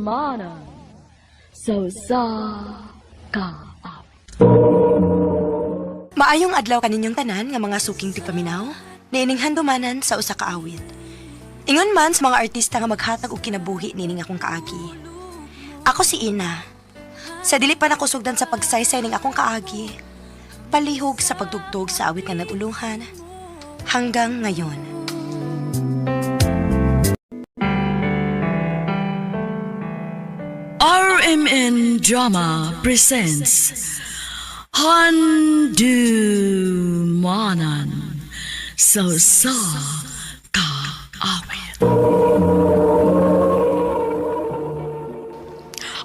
Handumanan sa kaawit. Maayong adlaw kaninyong tanan nga mga suking tipaminaw, niining handumanan sa usa ka awit. Ingon man sa mga artista nga maghatag og kinabuhi nining akong kaagi. Ako si Ina. Sa dili pa nakusugdan sa pagsaysay ning akong kaagi, palihog sa pagtugtog sa awit nga naguluhan hanggang ngayon. RMN Drama presents Handumanan sa kaawit.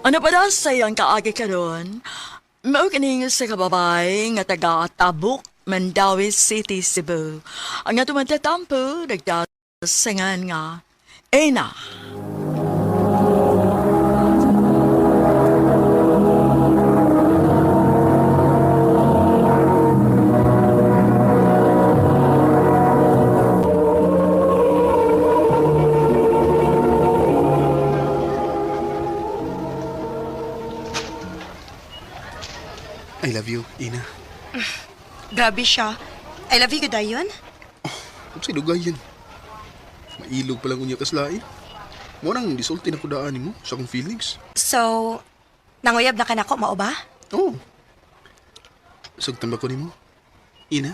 Ano pa daw sa iyang kaagi karon? Mao kining sa kababay nga taga Tabuk, Mandawi City, Cebu. Ang nga tumatatampo nagdasangan nga Ena. I love you, Ina. Grabe siya. I love you, dayon. Ano sa'y lugayan? Mailog palang unya kaslain. Mo nang disulti na ko daan mo sa akong feelings. So, nanguyab na ka nako, mao ba? Oo. Sagtan ba ko ni mo? Ina?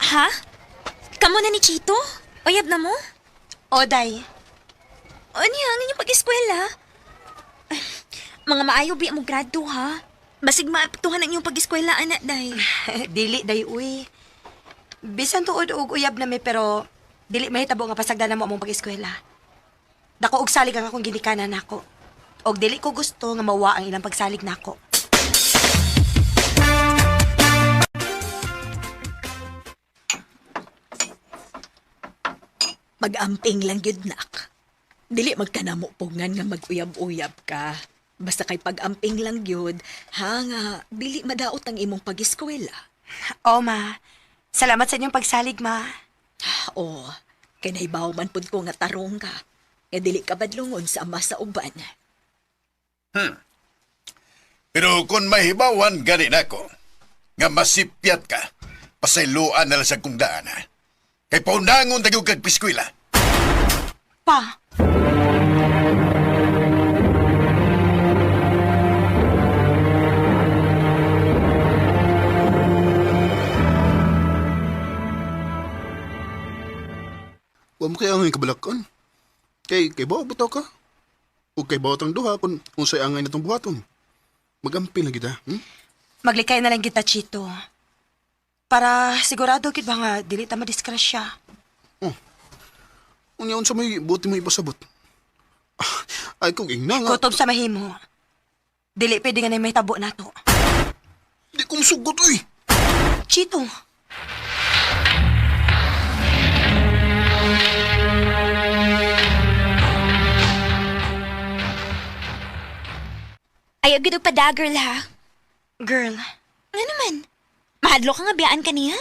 Ha? Kamo na ni Chito? Oyab na mo? Oday. Ano yan? Inyong pag-eskwela? Ay, mga maayo bi mo grado ha? Basig maapektuhan ang iyong pag-eskwela, anak, day. Dili, day, uy. Bisan tuod og uyab na mi, pero dili mahitabo nga pasagdan na mo among pag-eskwela. Dako og salig ang akong ginikanan nako. Og dili ko gusto nga mawa ang ilang pagsalig nako. Mag-amping lang yun, nak. Dili magkanamo pungan nga mag-uyab-uyab ka. Basta kay pag-amping lang yun, nga, dili madaot ang imong pag-eskwela. O, ma. Salamat sa inyong pagsalig, ma. O, kay naibaw man pud ko nga tarong ka. Nga dili ka badlungon sa ama sa uban. Pero kung mahibawan gani nako, nga masipyat ka, pasayloan na lang sa kong daan, ha? Kay paundangon tayo kag piskwila. Pa. Huwag mo kaya ang kabalakan. Kay bawa bitaw ka. O kay bawa tang duha kung unsay angay na itong buhaton. Magampil na kita, Maglikay na lang kita, Chito. Para sigurado kid ba nga dili ta madiskrasya. Unyaon sa may buti mo ipasabot. Ay kung ingna nga. Kutob sa mahimo. Dili pwede nga na may tabo nato. Di ko masugot, uy. Chito. Ayaw gid og pada, girl, ha? Girl. Ano naman? Mahadlo ka nga biyaan ka niya?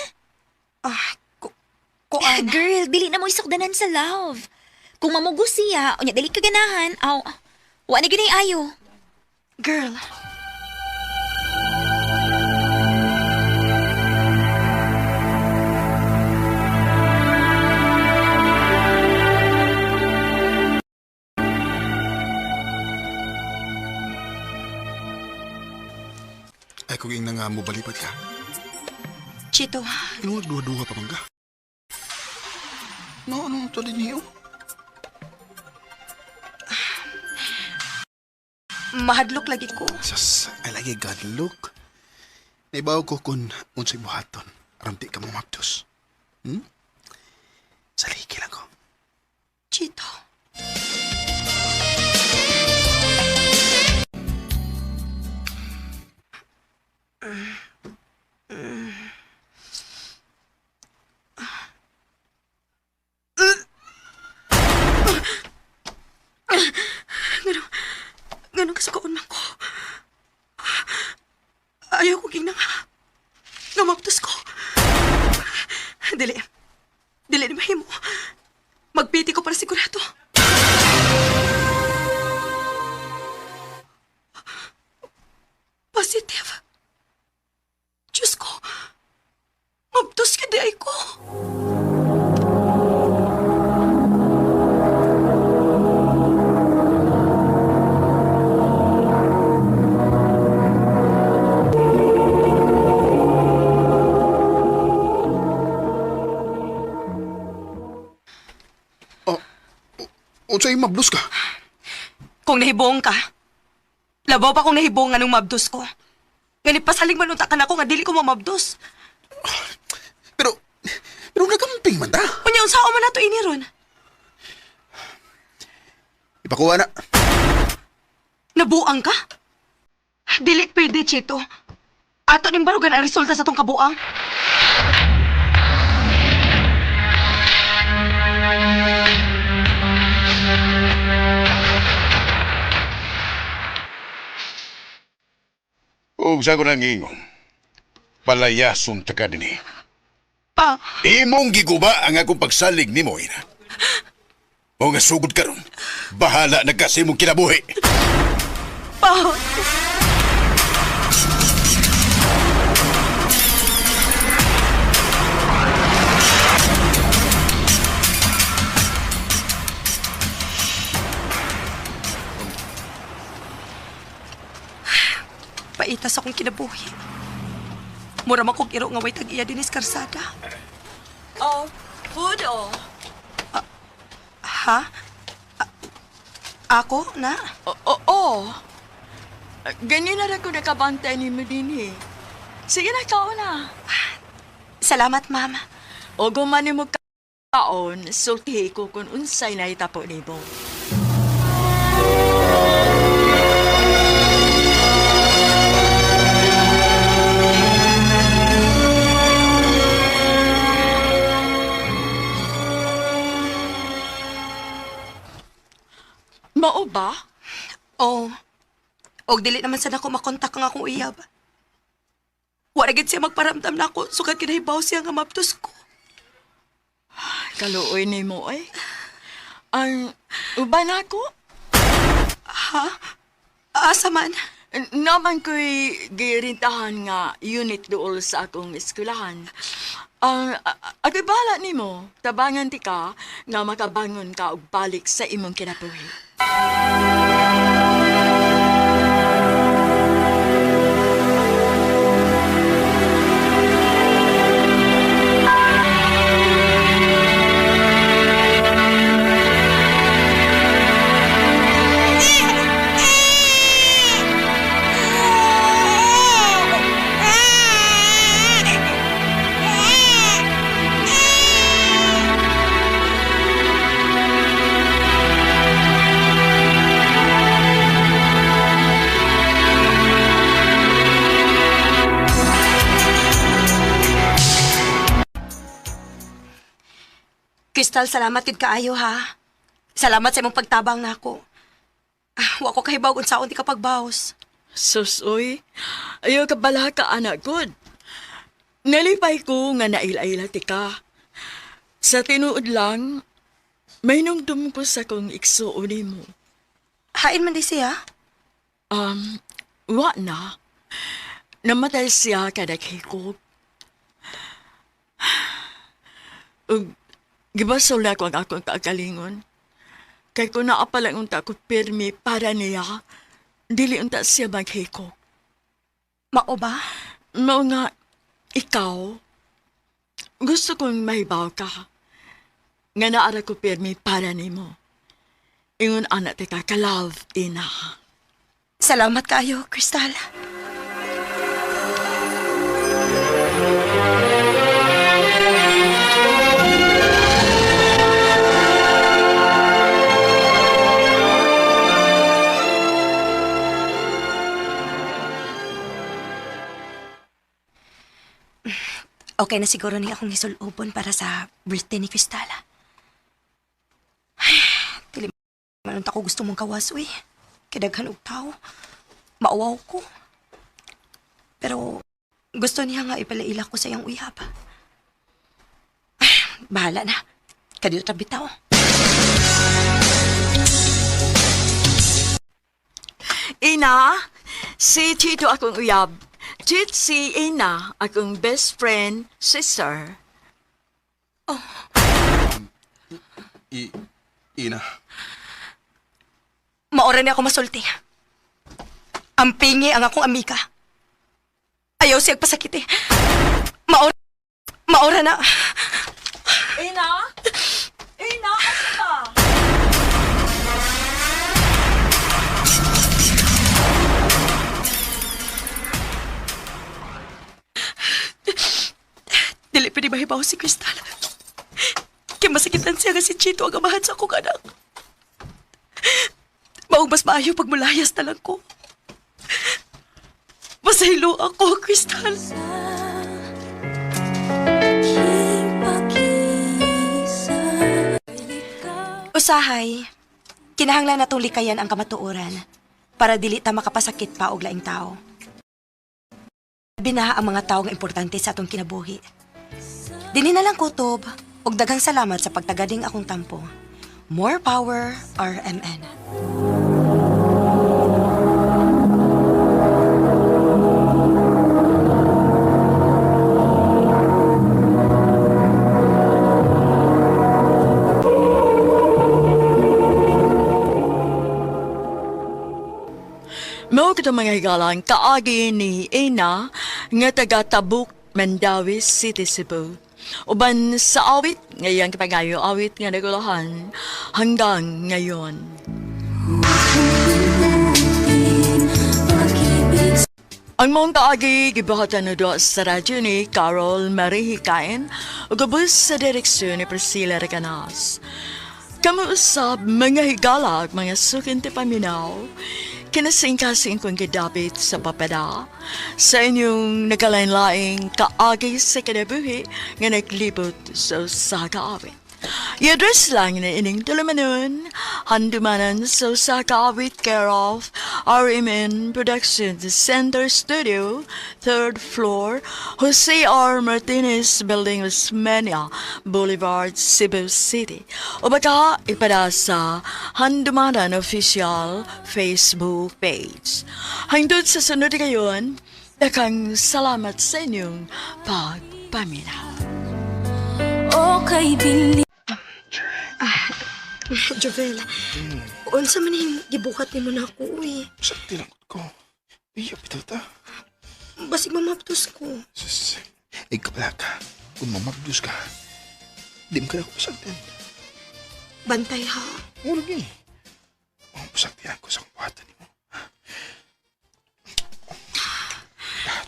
Kuan. Girl, dili na mo isukdanan sa love. Kung mamugo siya, o niya dili ka ganahan, wa na ginay ayo. Girl. Ay kung ingna nga mo balipat ka. Chito. Ano nagduha-duha pa man ka? No, ano ito din niyo? Mahadlok lagi ko. Sas, ay lagi gadlok. Naibaw ko kung unsay buhaton. Ramti ka mo mapdos. Saliki lang ko. Chito. Ganun kasakaon man ko. Ayaw ko ginang. Namaptos ko. Dili. Dili ni mahimo. Magpiti ko para sigurado. Positive. Diyos ko. Mabtos ka di ay ko. Unsay mablos ka? Kung nahibong ka, labaw pa kung nahibong nga nung mabdos ko. Ganit pasaling manunta ka na ako nga dili ko mamabdos. Pero nagamping man ta. Unya, unsao man nato ini ron? Ipakuha na. Nabuang ka? Dili pwede, Chito. Ato ning barugan ang resulta sa tong kabuang. Ug sa ko nang ingon, palayason ta ka dinhi. Pa, Imong giguba ang akong pagsalig ni mo, ina. O nga sugod ka ron, bahala na ka sa imong kinabuhi. pa. Paitas akong kinabuhi. Mura man kong iro nga way tag-iya dinis karsada. Oh, food oh. Ha? Ako, na? Oo. Ganyan na rin ko nakabantay ni mo din eh. Sige na, kao na. Salamat, Mama. O gumani mo kaon, sultihi ko kung unsay na itapo ni mo. Mao ba? Oo. Og dili naman sa nako makontak ang akong uyab. Wala gid siya magparamdam na ako, sukat kinahibaw siya nga maptos ko. Kaluoy ni mo eh. Ang uban ako? Ha? Asa man? Naman ko'y girintahan nga unit dool sa akong eskwelahan. Ako'y bahala ni mo, tabangan ti ka nga makabangon ka og balik sa imong kinabuhi. Crystal, salamat gid kaayo ha. Salamat sa imong pagtabang nako. Wa ko kahibaw kung saon ti ka pagbaos. Susoy, ayaw ka bala ka anak good. Nalipay ko nga naila-ila ti ka. Sa tinuod lang, may nungdum ko sa kong iksuon mo. Hain man di siya? Wa na. Namatay siya kadakikog. Ug gibasol na ko ang akong kaagalingon. Kay kung naapalang unta ko pirmi para niya, dili unta siya maghikog. Mao ba? Mao nga, ikaw, gusto kong mahibaw ka. Nga naara ko pirmi para nimo. Ingon anak ti ka ka-love, ina. Salamat kaayo, Crystal. Okay na siguro ni akong hisulubon para sa birthday ni Crystala. Ay, dili man ko gusto mong kawas, uy. Kidaghan og tao. Mauwaw ko. Pero gusto niya nga ipalaila ko sa iyang uyab. Bahala na. Kadito tabitaw. Ina, si Tito akong uyab. Tit si Ina, akong best friend, sister. Ina. Maora ni ako masulti. Ang pingi ang akong amika. Ayaw siyang pasakiti. Maora na. Ina? Ina, asa ka? Dili pa ni mahibaw si Crystal. Kaya masakitan siya nga si Chito ang amahan sa akong anak. Maong mas maayo pag mulayas na lang ko. Masahilo ako, Crystal. Usahay, kinahanglan natong likayan ang kamatuoran para dili ta makapasakit pa og laing tao. Binaha ang mga tao nga importante sa atong kinabuhi. Dili na lang kutob ug daghang salamat sa pagtagading akong tampo. More power, RMN. Mao kita mga higalan, kaagi ni Ina nga taga Tabuk, Mandawi City, Cebu. Uban sa awit, ngayon kapangayo awit nga nagulahan hanggang ngayon. Ang mong kaagi, gibahatan na doon sa radyo ni Carol Marie Hikain o gabos sa direksyon ni Priscilla Recanas. Kamuusap mga higalag, mga sukin ti paminaw, kinasing-kasing kong gidapit sa papada sa inyong nagalain-laing kaagi sa kinabuhi nga naglibot sa kaawit. I-address lang na ining tulumanon, handumanan sa kaawit care of RMN Productions Center Studio, 3rd floor, Jose R. Martinez Building, Osmeña Boulevard, Cebu City. O baka ipada sa handumanan official Facebook page. Hangtod sa sunod ngayon, dakang salamat sa inyong pagpaminaw. Okay, Billy. Jovel, unsa man yung gibukat ni mo na ako, uy. Sa tinangkot ko. Iyap ito ta. Basig mamaptos ko. Sus, ay kabala ka. Kung mamagdus ka, di mo ka na ako pasagtin. Bantay ha. Murag eh. Ang pasagtihan ko sa kumpatan mo.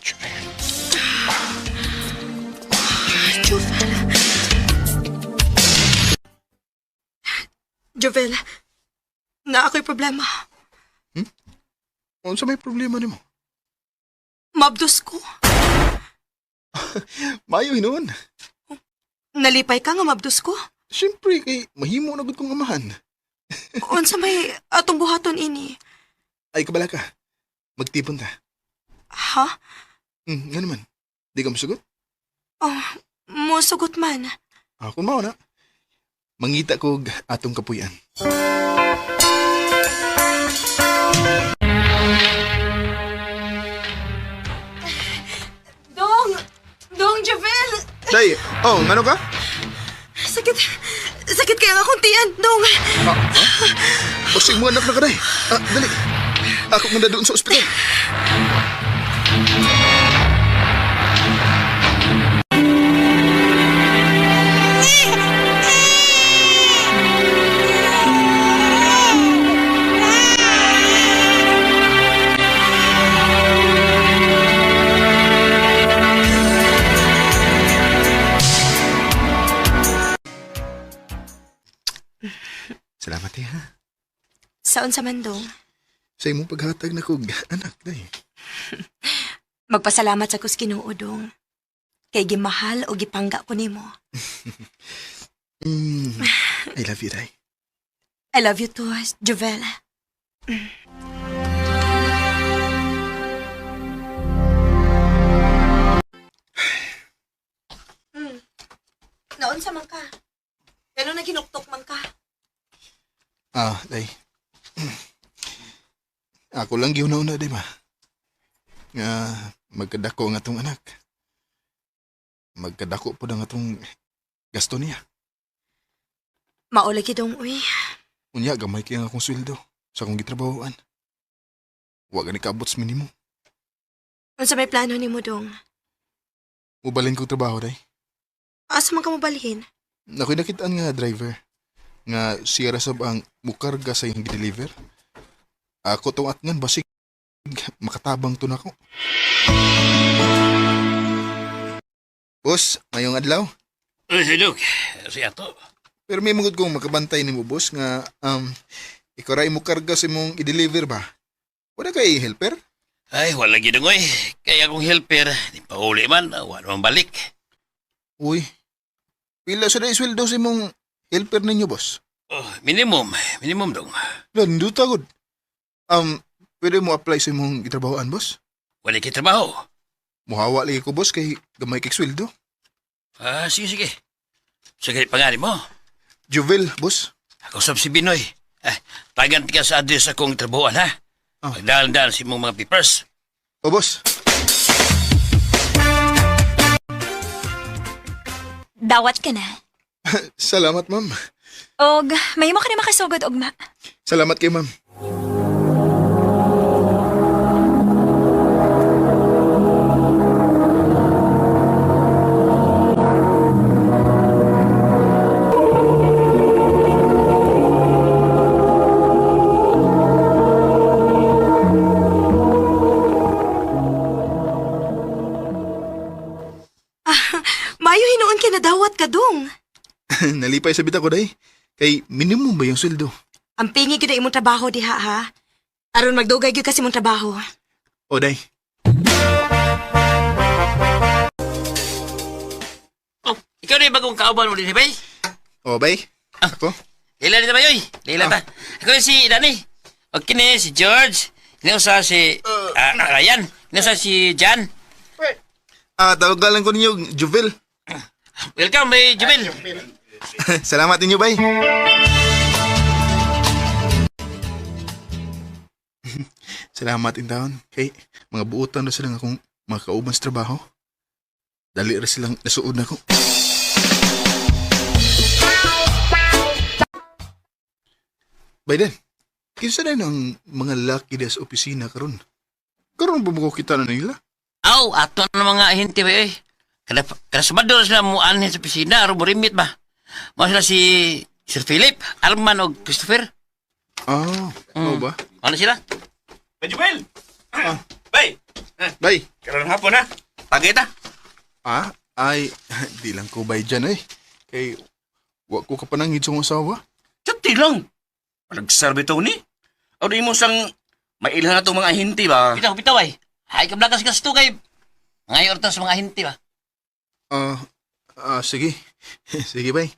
Jovel. Jovel, na ako'y problema. Ano sa may problema ni mo? Mabdos ko. Mayo hinuon. Nalipay ka nga mabdos ko. Siyempre, kay mahimo na gud kong amahan. Unsa may atong buhaton ini? Ay kabala ka. Magtipon ta. Ha? Nga naman. Di ka masugot? Oh, musugot man. Kung mao na. Mangita ko atong kapuyan. Dong, Jovel! Day, ngano ka? Sakit kaya nga akong tiyan, Dong. Basig mo anak na ka, day. Dali. Ako nga doon sa ospital. Salamat eh, ha? Saon sa man, Dong? Sa imong paghatag na kog anak, day. Magpasalamat sa kus Ginoo, Dong. Kay gimahal o gipangga ko nimo. I love you, day. I love you too, Jovel. Naunsa man ka? Pero naginuktok man ka. Day. Ako lang giuna-una, di ba? Nga, magkadako nga tong anak. Magkadako po na nga tong gasto niya. Maulay kitong, uy. Unya, gamay kaya nga akong sweldo sa akong gitrabahoan. Huwag ni kaabot sa minimum. Unsa may plano ni mo, dong? Mubalin kong trabaho, day. Asa man ka mo balhin? Ako'y nakitaan nga driver. Nga siya rasab ang mukarga sa iyong deliver. Ako tong atngan basig makatabang to na ko. Boss, mayong adlaw. Hello, siya to. Pero may mungod kong makabantay ni mo, boss, nga ikaw ray mo karga sa mong i-deliver ba? Wala kay helper? Ay, wala ginungoy. Kaya akong helper, di pa uli man, wala man balik. Uy, pila sa na isweldo sa mong helper ninyo, boss? Oh, minimum dong. Lando tagod. Pwede mo apply sa mong itrabahoan, boss? Wala kay trabaho. Muhawa lagi ko, boss, kay gamay kay sweldo. Sige. Sige, pangalan mo. Juvel, boss. Ako sab si Binoy. Tagan ka sa address akong trabahoan, ha? Ah. Magdalan-dalan si mong mga papers. O, boss. Dawat ka na. Salamat, ma'am. Og, may mo ka na makasugod, ugma. Salamat kay ma'am. Mayo hinuon ka na dawat ka, dong. Nalipay sa bita ko, day. Kay minimum ba yung sweldo? Ang pingi gyud imong trabaho diha, ha? Aron magdugay gyud kasi imong trabaho. O, day. Oh, ikaw na yung bagong kauban mo din, bay? O, bay. Ako? Leila din ba yun? Leila ta. Ako yung si Danny. O kini si George. Inusa si Ryan. Inusa si Jan. Tawagan ko ninyo, Juvel. Welcome, bay Jubel. Salamat ninyo, bay. Salamat in taon. Kay, mga buutan na silang akong mga kauban sa trabaho. Dali rin silang nasuod na ko. Biden, kinsa na ang mga lucky des opisina karon? Karon ba mo kita na nila? Aw, ato na mga ahente ba eh. Kada sabado na sila mo anhin sa pisina, aron mo rimit ba? Mo sila si Sir Philip, Arman o Christopher. Oo ba? Ano sila? Bay Joel! Bay! Bay, Karoon hapon na. Tagay ta. ay, di lang ko bay dyan eh. Kay, wag ko kapanangid sa asawa. Tsati lang. Nagserve to ni. O di mo sang mailhan na itong mga hinti ba? Bitaw ay. Ay, kablakas gasto kay. Ngayon ortas sa mga ahente ba? Sige. Sige bay.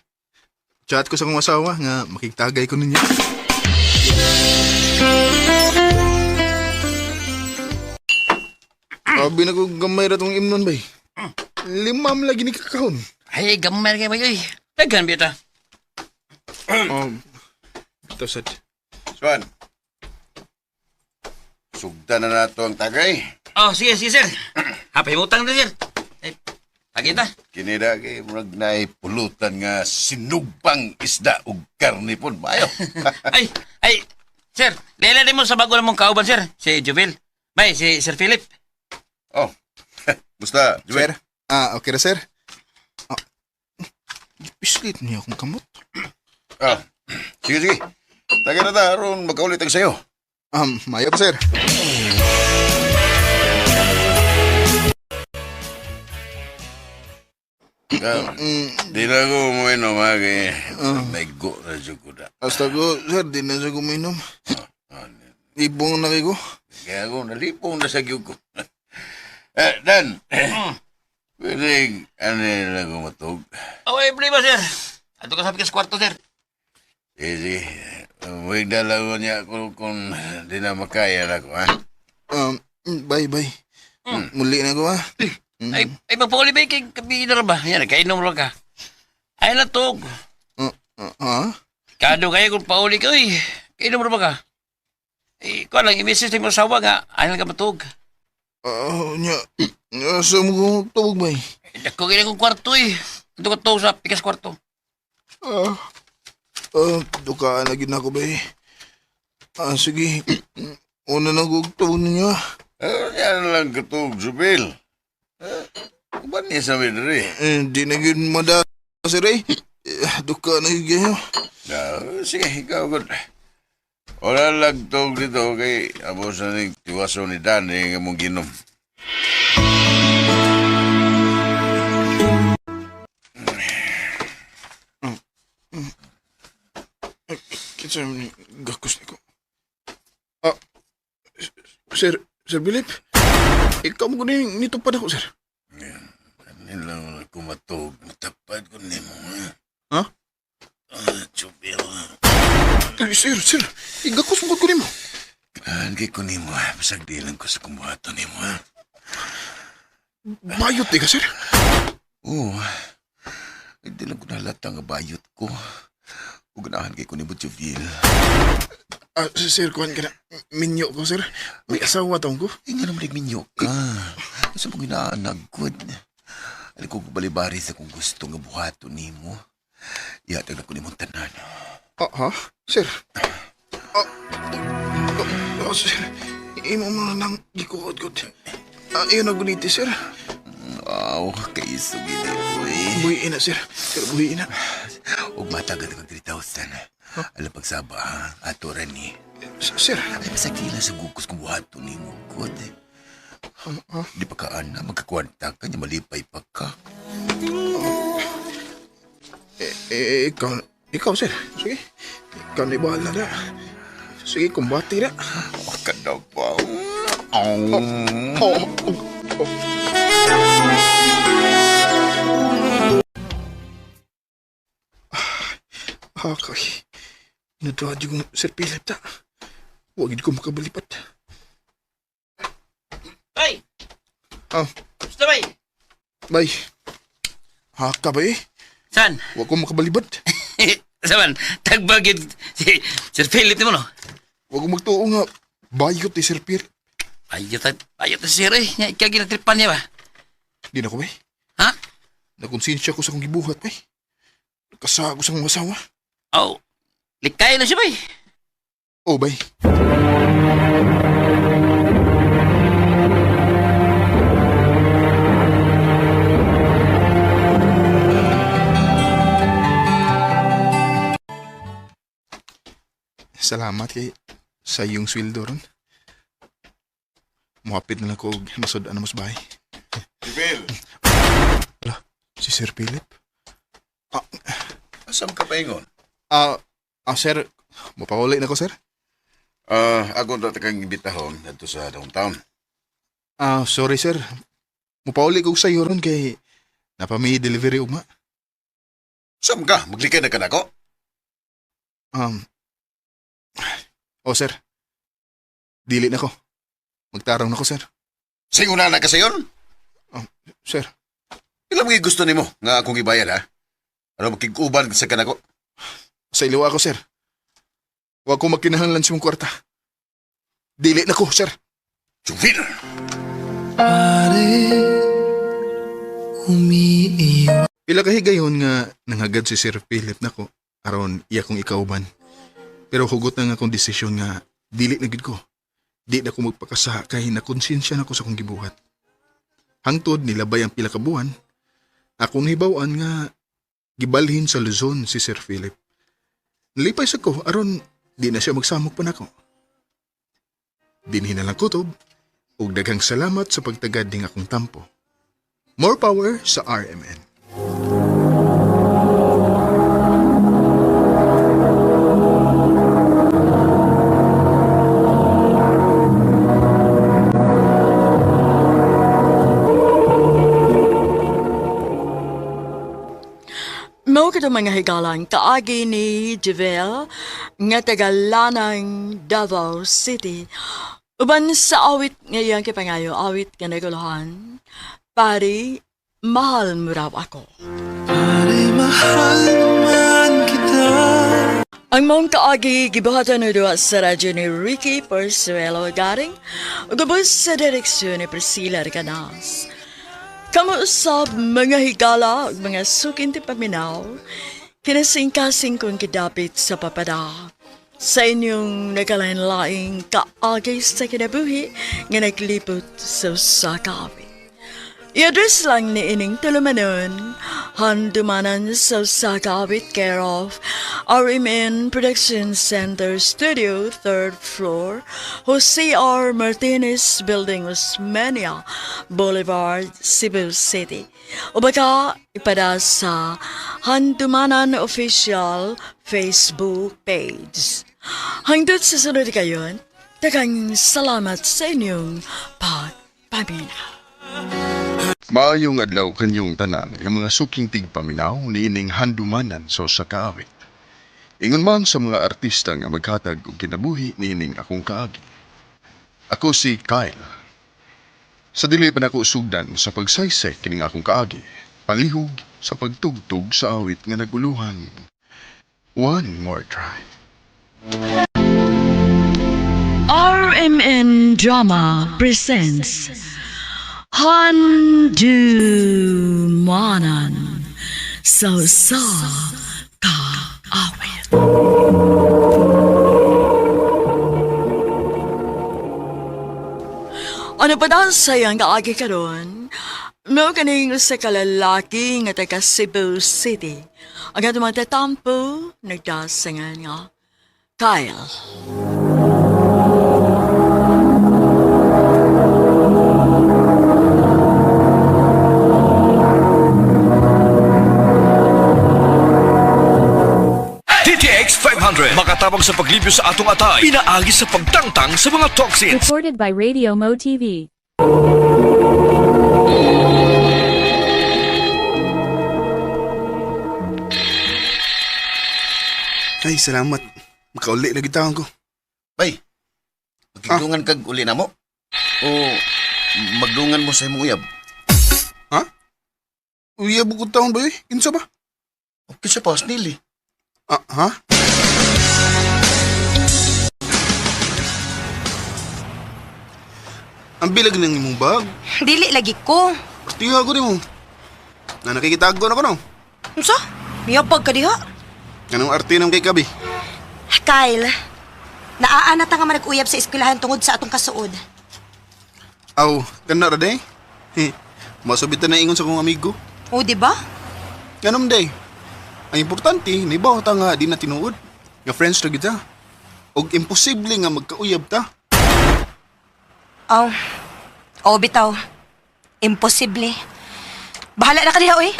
Chat ko sa kong asawa nga makikitagay ko ninyo. Sabi na ko gamay ra tong imnon bay. 5 lagi ni kakahon. Ay, gamay kayo ba yun? Daghan bita. Ito sad. Swan. Sugda na nato ang tagay. Oh, sige, sir. Hapay mo utang na, sir. Ay, pagkita. Kinida kay murag naay pulutan nga sinugbang isda ug karne pon maayo. Ay, sir. Lela din mo sa bago namong kauban, sir. Si Jovel. Bay, si Sir Philip. Oh. Musta, Sir? Joel? Okay na sir. Bislit niya akong kamot. Sige. Tagay na ta, aron magkaulit ang sayo. Mayo pa sir. Di na ko umuinom ha, kay naigo na dyan ko na. Hasta ko, sir, di na siya kuminom. Ibong na kayo ko. Kaya ako, nalipong na sa gyug ko. Dan, pwede, ano na ko matog? Okay, play ba, sir? Ato ka sabi ka sa kwarto, sir. Sige, may dalawa niya ako kung di na makaya na ko, ha? Bye. Muli na ko ha. Ay magpauli ba kay kabida ra ba? Yan, kainom ra ka. Ay latog. Ha? Kado kayo kung pauli ka, uy. Kainom mo ba ka? Eh, ko lang, i-message mo asawa nga. Ay lang ka matug. Nya, asa mo kong tawag ba eh? Dako kaya kong kwarto, eh. Ito ka to sa pikas kwarto. Dukaan na gina ko ba eh? Sige. Una na kong tawag ninyo. Yan lang katog, Jubil. Ba niya sa rin? Di na yun mada, sir eh. Dukaan na yun kayo. Sige, ikaw good. Wala lang tog dito kay abo sa ning tiwaso ni Dani nga mong ginom. Kinsa man ni gakos niko. Sir Philip. Ikaw mo kunin nito pa ako, sir. Kanin lang ako matog. Matapad ko ni mo, Ha? Jubil. Ay, sir. Igakos mo kunin mo. Kay ko ni mo, pasag di lang ko sa kumuhato ni mo, ha? Bayot ka, sir. Oo. Hindi lang ko nalata nga bayot ko. Uganahan kay ko ni mo, Jubil. Sir, kuhan ka na. Minyo ko, sir. May asawa taong ko. Nga naman nagminyo ka. Sa mga ginaanagkod. Alam ko balibari sa kung gusto nga buhato ni mo. Ihatag na ko ni mong tanan. Ha? Sir? Sir. Imo mo na lang gikuod-good. Iyon na guniti, sir. Kay sugi na boy. Buhiin na, sir. Sir, buhiin na. Huwag matagal na 3,000. Alam pagsaba, ha? Ato rin ni. Sir. Ay, masakila sa gukos kung buhato ni mo, God. Di pa kaan na, magkakwanta ka niya, malipay pa ka. Ikaw, sir. Sige. Ikaw na ibahala na. Sige, kumbati na. Kada pa. Okay. Nadradyo kong Sir Philip ta. Huwag ko makabalipat. Ay! Oh, Gusto ba, bay. Haka ba eh? San? Huwag ko makabalibat. Saman, tagbagid si Sir Philip ni mo, no? Huwag ko magtuo nga. Bayot ni Sir Philip. Ayot na si Sir, eh. Ikaw ginatripan niya ba? Di na ko bay. Ha? Nakonsensya ko sa kong gibuhat bay. Nakasa ko sa kong asawa. Oh, likay na siya ba, eh. Oh, bay. Salamat kay sa iyong sweldo ron. Muhapit na lang ko og masud-an na mas bahay. Jubil, Si Sir Philip? asam ka pa ingon? Sir, mapawalay na ko, sir? Ako na kang imbitahon dito sa downtown. Sorry, sir. Mapawalay ko sa iyo ron kay napami delivery ugma. Asam ka? Maglikay na ka na ko? Sir. Dili na ko. Magtarong na ko, sir. Singuna na ka sayon? Sir. Ilang mga gusto ni mo nga akong ibayad, ha? Ano makikuban sa kanako? Sa iliwa ako, sir. Huwag ko magkinahanlan sa mong kwarta. Dili na ko, sir. Jubil! Pila kahigayon nga nanghagad si Sir Philip na ko aron iya kong ikauban. Pero hugot na nga akong desisyon nga dili na gid ko. Di na ko magpakasa kay nakonsensya na ko sa kong gibuhat. Hangtod nilabay ang pila ka buwan, akong hibaw-an nga gibalhin sa Luzon si Sir Philip. Nalipay sa ko aron di na siya magsamok pa nako. Dinhi na lang kutob ug daghang salamat sa pagtagad ning akong tampo. More power sa RMN. Mao kada mga higalan kaagi ni Javel nga taga Lanang, Davao City. Uban sa awit ngayon kay pangayo awit nga naguluhan. Pari, mahal mo raw ako. Ang mong kaagi gibuhatan na duwa sa radyo ni Ricky Porzuelo garing ugabos sa direksyon ni Priscilla Ricanas. Kamuusab mga higala ug mga sukin ti paminaw, kinasingkasing kong kidapit sa papada. Sa inyong nagalain-laing kaagi sa kinabuhi nga naglipot sa usakawit. I-address lang ni ining tulumanon, handumanan sa usakawit care of RMN Production Center Studio, 3rd floor, Jose R. Martinez Building, Osmeña Boulevard, Cebu City. O baka ipada sa Handumanan Official Facebook page. Hangtod sa sunod kayon, daghang salamat sa inyong pagpaminaw. Maayong adlaw kanyong tanan ng mga suking tigpaminaw ni ining handumanan sa usa ka awit. Ingon man sa mga artista nga maghatag og kinabuhi ni ining akong kaagi. Ako si Kyle. Sa dili pa nako sugdan sa pagsaysay kining akong kaagi, palihog sa pagtugtog sa awit nga naguluhan. One more try. RMN Drama presents Handumanan sa kaawit. Ano pa daw sayang kaagi karon? Mao kaning sa kalalaki nga taga Cebu City. Ang atong magtatampo, nagdasangan nga Kyle. TTX 500 makatabang sa paglibyo sa atong atay, pinaagi sa pagtangtang sa mga toxins. Recorded by Radio Mo TV. Ay, salamat. Makauli na gitawang ko. Bay, magdungan kag uli na mo? O magdungan mo sa imong uyab? Ha? Uyab ko taon ba eh? Kinsa ba? Okay sa paus nili. Ha? Ang bilag ng imong bag. Dili lagi ko. Tiyo ako di mo. Na nakikitago na ko no. Unsa? Miyapag ka diha? Anong arte ng kay Kabi? Kyle, naaana ta nga man nag-uyab sa eskwelahan tungod sa atong kasuod. Aw, kana ra day? Masubitan na ingon sa kong amigo. O, di ba? Ganun day. Ang importante, nibaw ta nga di na tinuod. Nga friends ra kita. Og imposible nga magkauyab ta. Oh, bitaw. Imposible. Bahala na ka diha, oy.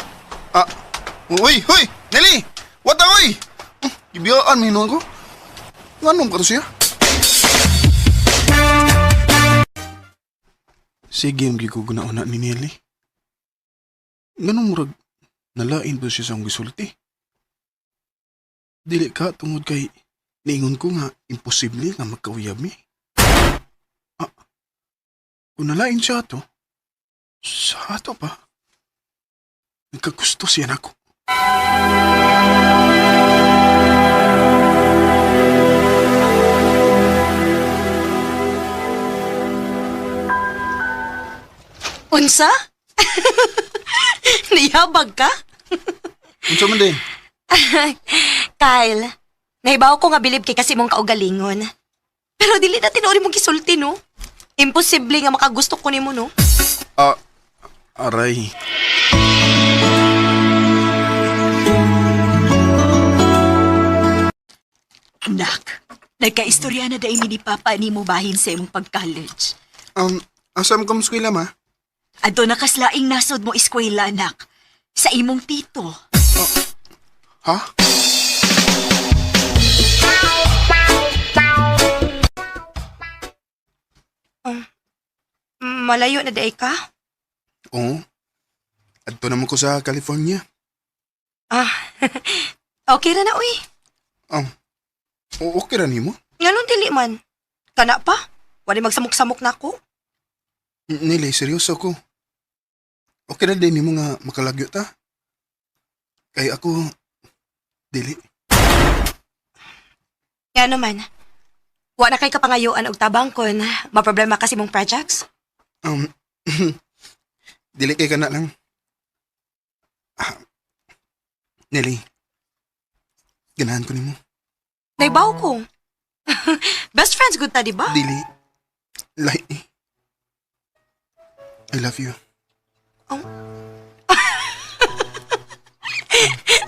Uy! Nelly! Wata, uy! Ibiyaan mo hinuan ko. Ganun ka to siya? Sige, ang gigugunauna ni Nelly. Ganun murag nalain ba siya sa akong gisulti? Dili ka tungod kay niingon ko nga imposible nga magkauyab mi. Kung nalain siya ato, sa ato pa, nagkagusto siya nako. Unsa? Niyabag ka? Unsa man din? Kyle, nahibaw ko nga bilib kay kasi mong kaugalingon. Pero dili na tinuori mong gisulti, no? Imposible nga makagusto ko nimo, no? Aray. Anak, nagkaistorya na dahil ni Papa ni mo bahin sa imong pag-college. Asam ka mo eskwela, ma? Adto nakaslaing nasod mo eskwela, anak. Sa imong tito. Ha? Malayo na daay ka? Oo. Adto naman ko sa California. Okay ra na, uy. Okay ra nimo? Ganun dili man. Kana pa? Wala magsamok-samok na ako. Nili, seryoso ko. Okay na din nimo nga makalagyo ta. Kay ako, dili. Nga naman, wa na kay kapangayuan og tabang kon maproblema kasi mong projects? Dili kay kana lang. Nelly, ganahan ko nimo. Naibaw ko. Best friends good ta, di ba? Dili. Like, I love you.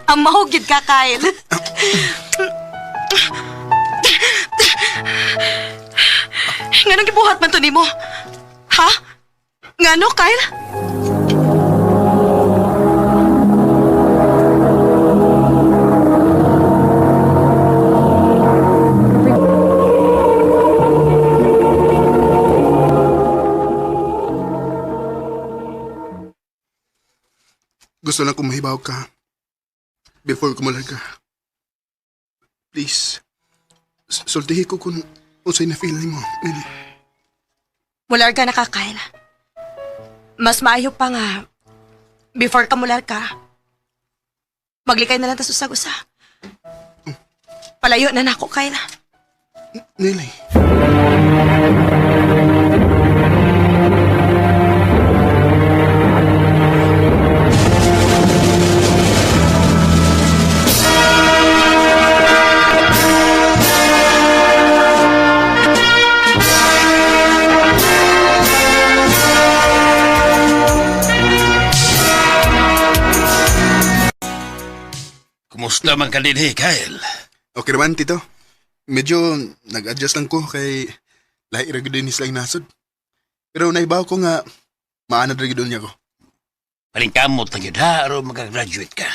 Ang mahugid ka, Kyle. Nganong gibuhat man to nimo? Ha? Ngano, Kyle? Gusto lang kong mahibaw ka before kumulag ka. Please, sultihi ko kung unsay na feel mo, Nelly. Mular ka na ka, Kyle. Mas maayo pa nga, before ka mular ka, maglikay na lang ta usag-usa. Palayo na nako, Kyle. Nelly. Kumusta man ka din, Kyle? Okay naman, Tito. Medyo nag-adjust lang ko kay lahi ra gyud ni silang nasod. Pero naibaw ko nga maanad ra gyud niya ko. Palingkamot lang yun, ha? Aro mag-graduate ka.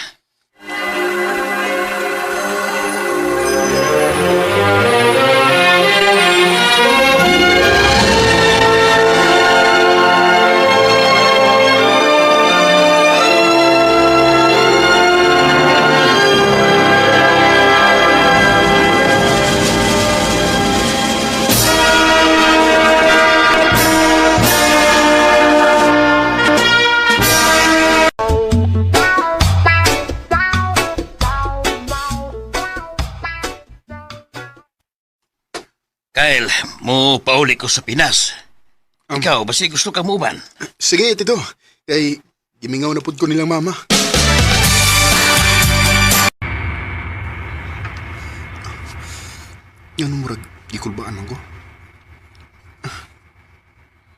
Kyle, mo pauli ko sa Pinas. Ikaw, basi gusto ka mo uban? Sige, Tito. Kay gimingaw na pud ko nilang mama. Ano murag gikulbaan ko?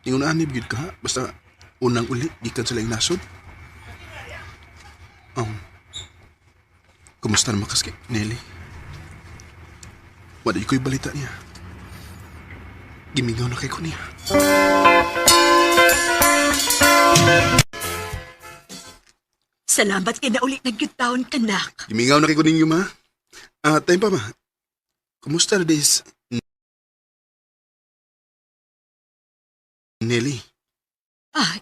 Ingon ani bigid ka, basta unang uli gikan sila yung nasod. Kumusta naman kas kay Nelly? Wala ko'y balita niya. Gimingaw na kay ko niya. Salamat kay na ulit nagyutaon ka, nak. Gimingaw na kay ko ninyo, ma. Time pa, ma. Kumusta na days? Nelly.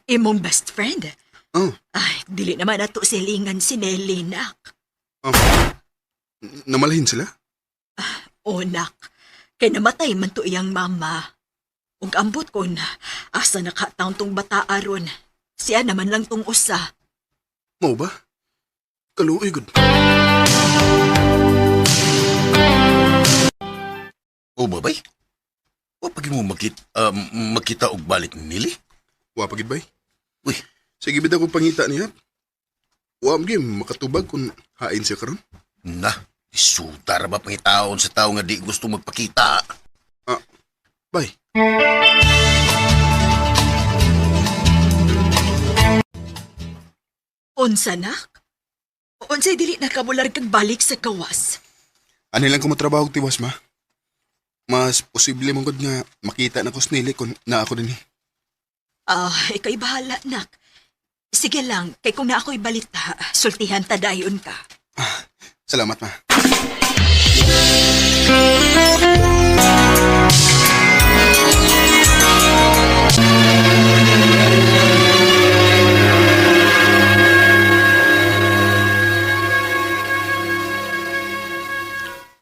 Imong best friend. Oh. Ay, dili naman ato silingan si Nelly, nak. Namalahin sila? O, nak. Kay namatay man to iyang mama. Ug ambot ko na, asa nakataon tong bata aron. Siya naman lang tong usa. Mau ba? Kaluoy, good. O babay? Wa pagi mo makita og balik ni Nili? Wa pagid bay? Uy, sige bitaw ko pangita niya. Wa gyud makatubag kung hain siya karon. na, isuta ra ba pangitaon sa tao nga di gusto magpakita? Bay. Unsa, nak? Unsay dili nakabular kag balik sa kawas? Ano lang ko matrabaho tiwas, ma? Mas posible mong nga makita na ko snili kung na ako din eh. Ikay bahala, nak. Sige lang, kay kung na ako'y balita, sultihan ta dayon ka. Salamat, ma.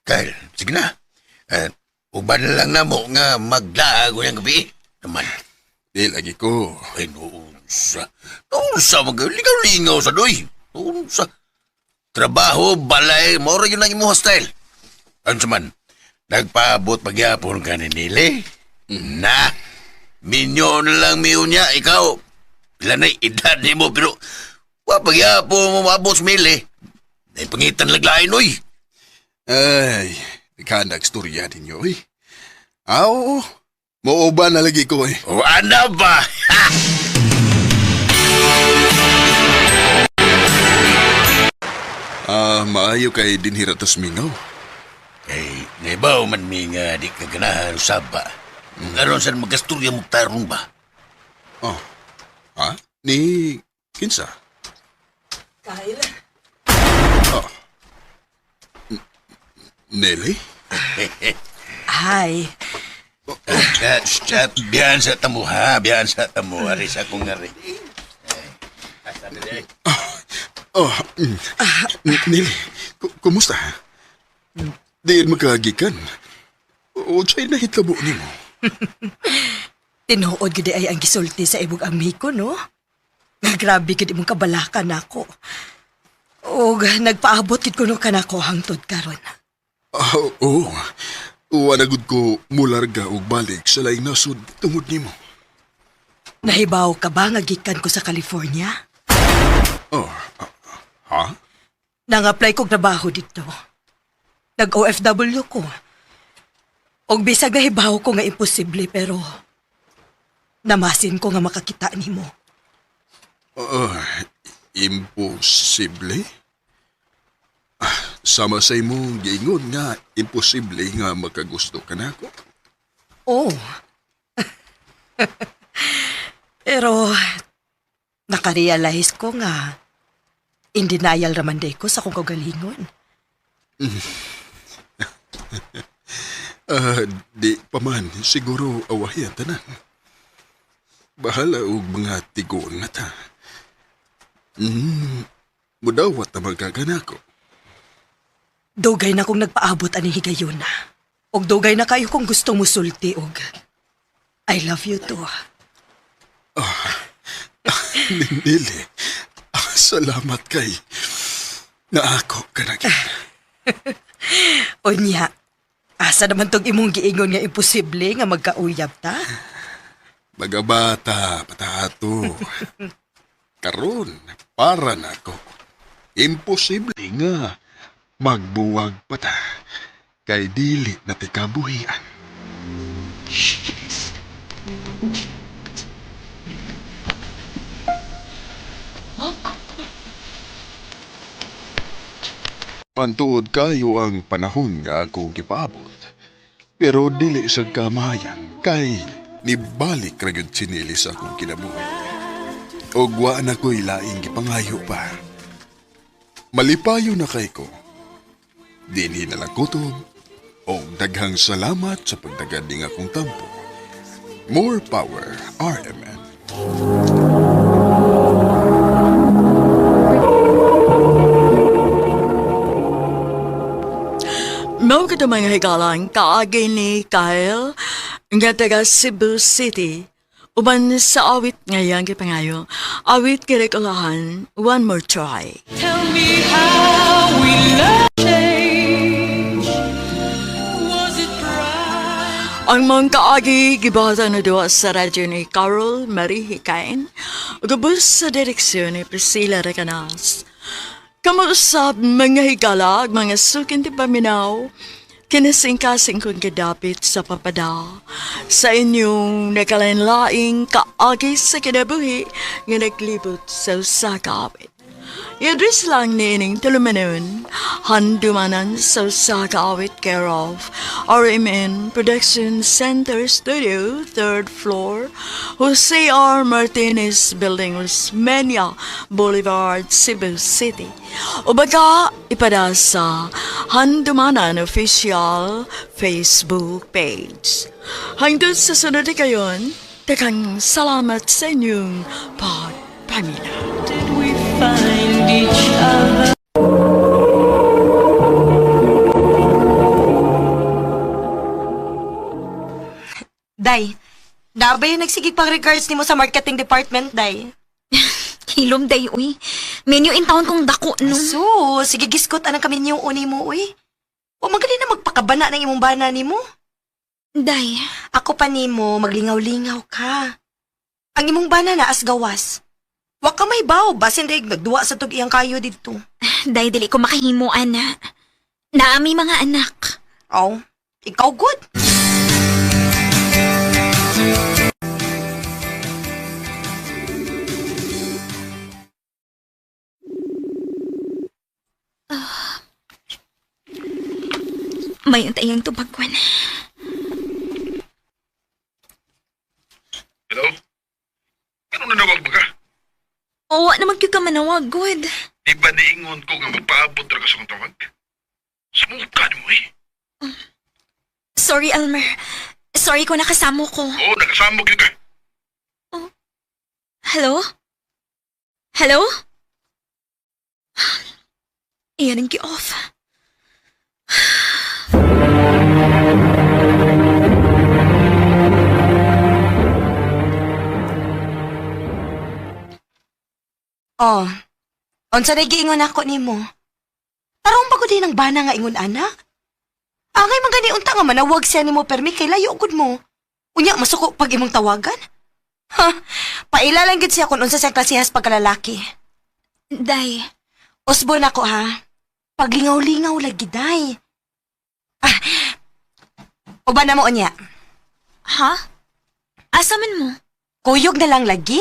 Kyle, sige na. Uban na lang na mo nga maglago yung gabi. Naman. Di lagi ko. Ay, noonsa. Noonsa, magalingaw-lingaw sa doy. Noonsa. trabaho, balay, moro yun lang imo hostile. Ano man, nagpaabot pagyapon ka ni Nili? Na, minyo na lang miyo niya, ikaw. Ilan na edad ni mo, pero pagyapon mo maabot sa mili. Ay, pangitan laglain, oy. Ay, ikanak storya ninyo eh. Oo, mauba na lagi ko eh. O ano ba? Maayo kay dinhira tas mingaw. Ay, naibaw man mi nga di ka ganahan usab ba. Karon saan magasturya mo tarong ba? Oh, ha? Ni kinsa? Kyle? Oh. Nelly? Hi. Chat, biyan sa tamo ha, biyan sa tamo. Aris akong ngari. Oh, Nelly, kumusta? Diyan magkagikan. O siya'y nahitlabo ni mo. Tinuod gid ay ang gisulti sa ibog amiko, no? Grabe gid imong kabalakan nako. Og nagpaabot gid kuno kanako hangtod karon. Oo. Wanagod ko mularga og balik sa laing nasod tungod nimo. Nahibaw ka ba nga gikan ko sa California? Oh, ha? Nang-apply kong trabaho dito. Nag-OFW ko. Og bisag nahibaw ko nga imposible pero namasin ko nga makakita nimo. Imposible? Sama sa imong giingon nga imposible nga makagusto ka nako. Oh. Pero nakarealize ko nga in denial raman day ko sa kong kagalingon. Di pa man siguro awahi ang tanan. Bahala og mga tigoon na ta. Mudawat na magkagana ko. Dugay na kong nagpaabot ani higayon na. Og dugay na kayo kung gusto mo sulti og I love you too. Nili, salamat kay na ako kanagin. Onya, asa naman tong imong giingon nga imposible nga magkauyab ta? Magabata, patato. Karon, para nako. Imposible nga magbuwag pa ta kay dili na tikabuhian. Pantuod kayo ang panahon nga akong gipaabot. Pero dili sa kamayan kay nibalik ra gyud sinili sa akong kinabuhi. Og wa na ko'y laing gipangayo pa. Malipayo na kay ko. Dinhi na lang kutob og daghang salamat sa pagdagad ning akong tampo. More power, RMN. Mao ka mga higalang kaagi ni Kyle nga taga Cebu City. Uban sa awit ngayang gipangayo. Awit kirikulahan, one more try. Tell me how we love change. Was it bright? Ang mga kaagi gibata na doon sa radyo ni Carol Marie Hikain. Ugabos sa direksyon ni Priscilla Recanas. Kamusap mga higalag, mga sukin ti paminaw, kinasingkasing kong kadapit sa papada sa inyong nakalanlaing kaagi sa kinabuhi nga naglibot sa usakawit. Yadris lang nining tulumanon, handumanan sa usakawit care of RMN Production Center Studio, 3rd floor, Jose R. Martinez Building, Osmeña Boulevard, Cebu City. O baka ipada sa Handumanan Official Facebook page. Hanggang sa sunod na kayon, takang salamat sa inyong pagpamina. Did we find each other? Day, dabay yung nagsigig pang regards nimo sa marketing department, Day. Hilom day, uy. Menyo in taon kong dako, no? So, sige giskot anang kami niyo uni mo, uy. O magaling na magpakabana ng imong bana ni mo. Day, Ako pa ni mo, maglingaw-lingaw ka. Ang imong bana na as gawas. Wa ka may baw, basin daig nagduwa sa tug iyang kayo dito. day, dili ko makahimo, ana. Naami mga anak. Aw, ikaw good. May untayang tubagwan. Hello? Ano nanawag ba ka? Oo, naman kayo ka manawag, good. Di ba niingon ko nga magpaabot ra ka sa kong tawag? Sumuka mo eh. Sorry, Elmer. Sorry ko nakasamo ko. Oo, nakasama ka ka. Hello? Hello? Iyan ang ki-off. Oh, unsa na giingon ako nimo? Tarong ba ko din ang bana nga ingon anak? Angay man gani unta nga manawag siya nimo permi kay layo gud mo. Unya masuko pag imong tawagan? Ha, pailalang gid siya kung unsa siyang klasehas pagkalalaki. Day, Usbon ako ha. Paglingaw-lingaw lagi day. Uban na mo unya. ha? Asa man mo? Kuyog na lang lagi.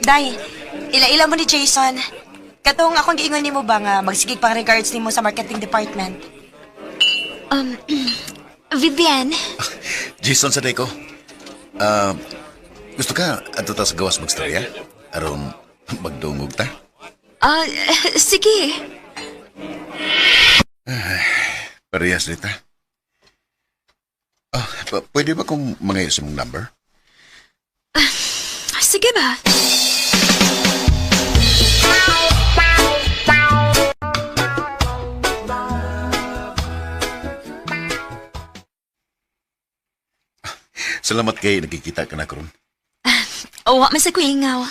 Day, ila-ila mo ni Jason. Katong akong giingon nimo ba nga magsigig pang regards nimo sa marketing department. Vivian, Jason sa ko. Gusto ka ato ta sa gawas magstorya? Aron magdungog ta? sige. Parehas rita. Pwede ba kung mangayo sa mong number? Sige ba? Salamat kay nakikita ka na karon. Wa man sa kuhingaw.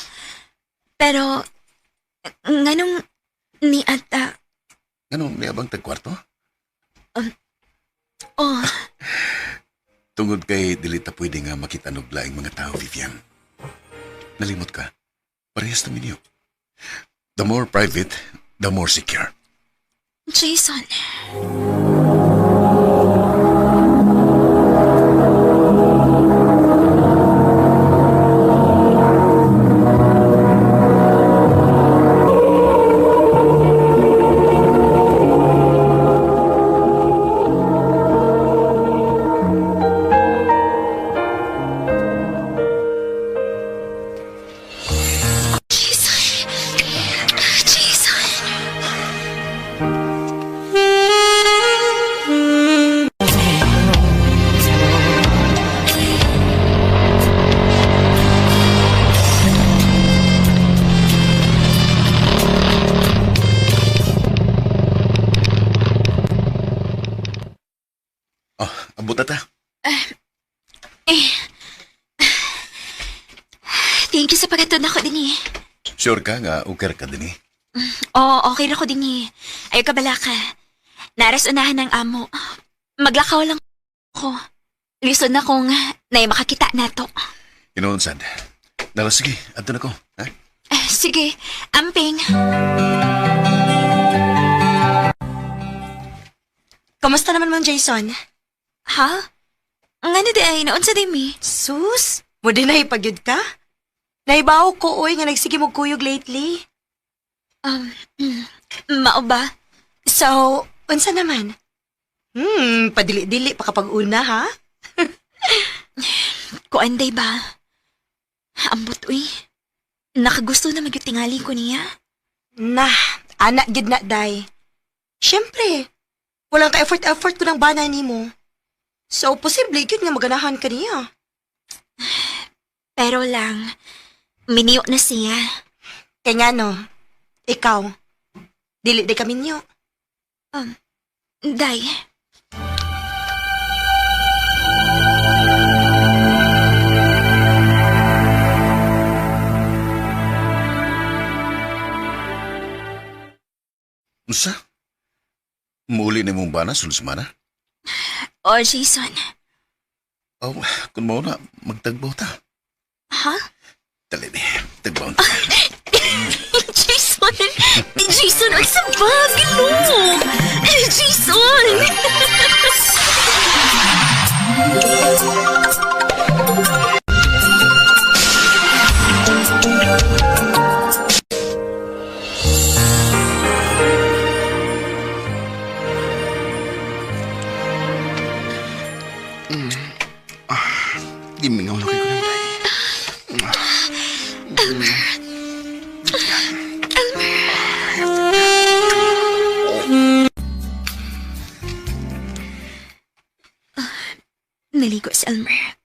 Pero, nganong ni ata, Ganun, may abang tagkwarto? oh, Tungod kay dili ta pwede nga makita og laing mga tao, Vivian. Nalimot ka. Parehas na minyo. The more private, the more secure. Jason. Jason. Jason. Abot na ta. Thank you sa pagkatod ako din eh. Sure ka nga, ukar ka din eh. Oo, okay na ko din eh. Ayaw ka bala ka. Naras unahan ng amo. Maglakaw lang ako. Lisod na kong nai makakita na to. Inuunsad. Dala, sige, ato na ko. Ha? Sige, amping. Kamusta naman mong Jason? Ha? Nga na di ay, naon sa dimi. Sus, mo din na ipagyud ka? Naibaw ko, oy, nga nagsige mo kuyog lately. Mao ba? So, unsa naman? Padili-dili pa kapag una, ha? Kuanday ba? Ambot, uy. Nakagusto na magyutingali ko niya. Nah, anak gid na, day. Siyempre, walang ka-effort ko ng bana ni mo. So, posible yun nga maganahan ka niya. Pero lang, miniyo na siya. Kaya nga no, ikaw, dili kami niyo. Day. Unsa? Muli na mong bana sunod semana? O, Jason. Oh, kung mo na, magtagbaw ta. Ha? Dali ni, tagbaw ta. Jason! Jason, ang sabag! No! Jason! Gimingaw na kayo ko ng day. Naligo si Elmer.